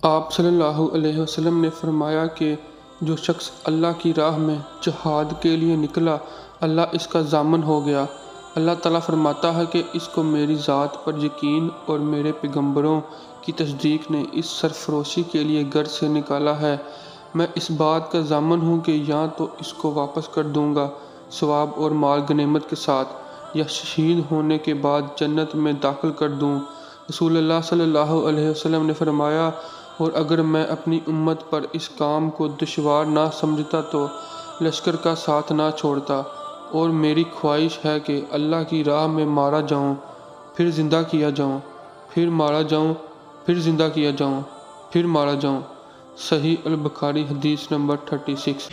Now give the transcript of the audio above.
آپ صلی اللہ علیہ وسلم نے فرمایا کہ جو شخص اللہ کی راہ میں جہاد کے لیے نکلا اللہ اس کا ضامن ہو گیا۔ اللہ تعالیٰ فرماتا ہے کہ اس کو میری ذات پر یقین اور میرے پیغمبروں کی تصدیق نے اس سرفروشی کے لیے گھر سے نکالا ہے۔ میں اس بات کا ضامن ہوں کہ یا تو اس کو واپس کر دوں گا ثواب اور مال غنیمت کے ساتھ، یا شہید ہونے کے بعد جنت میں داخل کر دوں۔ رسول اللہ صلی اللہ علیہ وسلم نے فرمایا، اور اگر میں اپنی امت پر اس کام کو دشوار نہ سمجھتا تو لشکر کا ساتھ نہ چھوڑتا، اور میری خواہش ہے کہ اللہ کی راہ میں مارا جاؤں، پھر زندہ کیا جاؤں، پھر مارا جاؤں، پھر زندہ کیا جاؤں، پھر مارا جاؤں۔ صحیح البخاری حدیث نمبر 36۔